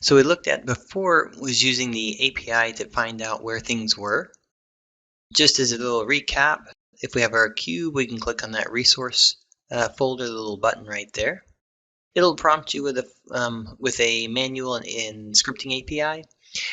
So we looked at before was using the API to find out where things were. Just as a little recap, if we have our cube, we can click on that resource folder, the little button right there. It'll prompt you with a manual in scripting API.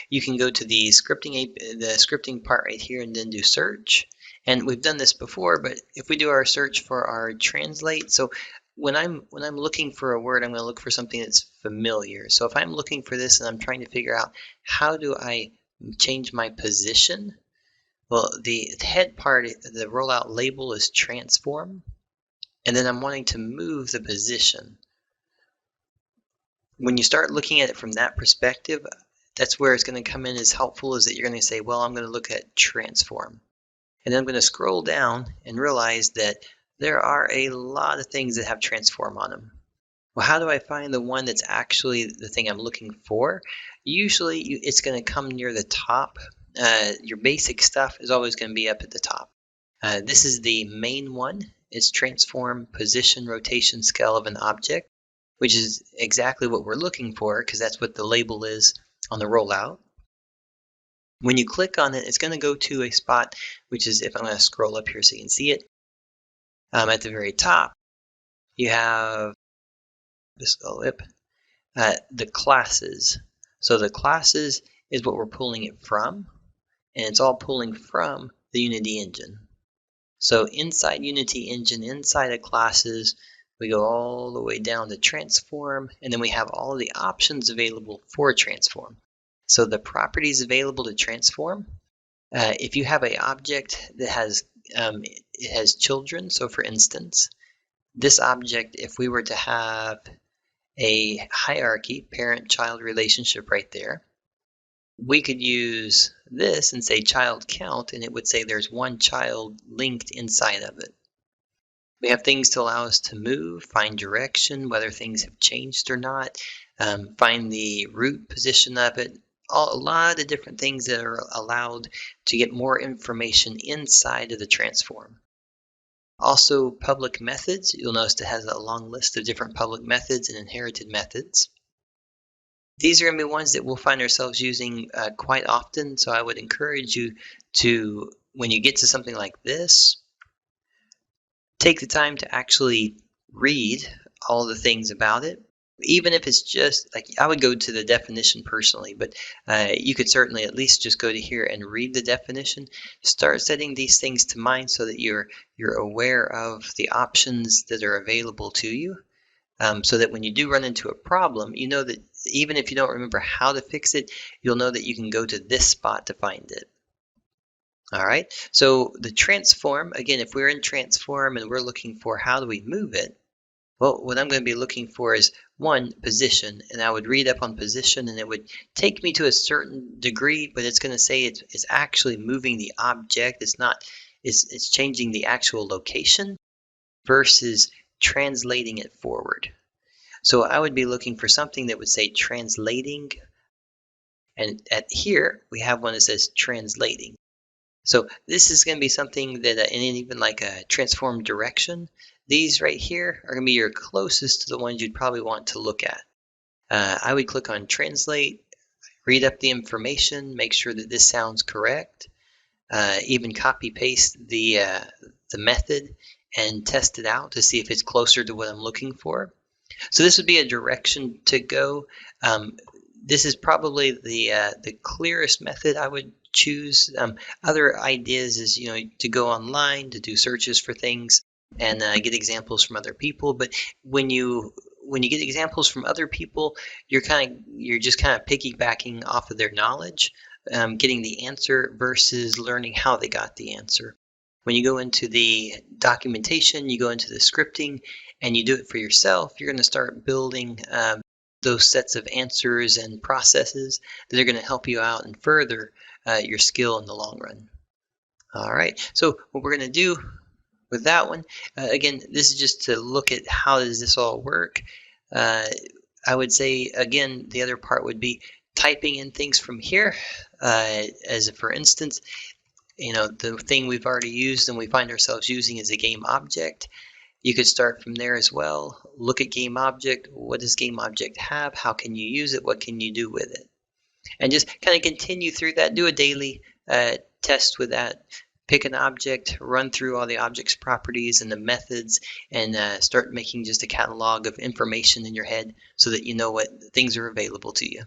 You can go to the scripting part right here and then do search. And we've done this before, but if we do our search for our translate, so when I'm looking for a word, I'm going to look for something that's familiar. So if I'm looking for this and I'm trying to figure out how do I change my position, well, the head part, the rollout label is transform, and then I'm wanting to move the position. When you start looking at it from that perspective, that's where it's going to come in as helpful, is that you're going to say, well, I'm going to look at transform. And then I'm going to scroll down and realize that there are a lot of things that have transform on them. Well, how do I find the one that's actually the thing I'm looking for? Usually it's going to come near the top. Your basic stuff is always going to be up at the top. This is the main one. It's transform position rotation scale of an object, which is exactly what we're looking for because that's what the label is on the rollout. When you click on it, it's going to go to a spot, which is, if I'm going to scroll up here so you can see it, at the very top, you have the classes. So the classes is what we're pulling it from, and it's all pulling from the Unity engine. So inside Unity engine, inside of classes, we go all the way down to transform, and then we have all of the options available for transform. So the properties available to transform, if you have an object that has it has children, so for instance, this object, if we were to have a hierarchy, parent-child relationship right there, we could use this and say child count, and it would say there's one child linked inside of it. We have things to allow us to move, find direction, whether things have changed or not, find the root position of it, a lot of different things that are allowed to get more information inside of the transform. Also, public methods. You'll notice it has a long list of different public methods and inherited methods. These are going to be ones that we'll find ourselves using quite often, so I would encourage you to, when you get to something like this, take the time to actually read all the things about it. Even if it's just, like, I would go to the definition personally, but you could certainly at least just go to here and read the definition. Start setting these things to mind so that you're aware of the options that are available to you, so that when you do run into a problem, you know that even if you don't remember how to fix it, you'll know that you can go to this spot to find it. All right, so the transform, again, if we're in transform and we're looking for how do we move it, well, what I'm going to be looking for is one, position, and I would read up on position and it would take me to a certain degree, but it's going to say it's actually moving the object. It's changing the actual location versus translating it forward. So I would be looking for something that would say translating, and at here we have one that says translating. So this is going to be something that, and even like a transform direction, these right here are going to be your closest to the ones you'd probably want to look at. I would click on translate, read up the information, make sure that this sounds correct, even copy paste the method and test it out to see if it's closer to what I'm looking for. So this would be a direction to go. This is probably the clearest method I would choose. Other ideas is, to go online to do searches for things and get examples from other people. But when you get examples from other people, you're just kind of piggybacking off of their knowledge, getting the answer versus learning how they got the answer. When you go into the documentation, you go into the scripting, and you do it for yourself, you're going to start building those sets of answers and processes that are going to help you out and further your skill in the long run. All right, so what we're going to do with that one, again, this is just to look at how does this all work. I would say, again, the other part would be typing in things from here. As for instance, the thing we've already used and we find ourselves using is a game object. You could start from there as well. Look at game object. What does game object have? How can you use it? What can you do with it? And just kind of continue through that. Do a daily test with that. Pick an object, run through all the object's properties and the methods, and start making just a catalog of information in your head so that you know what things are available to you.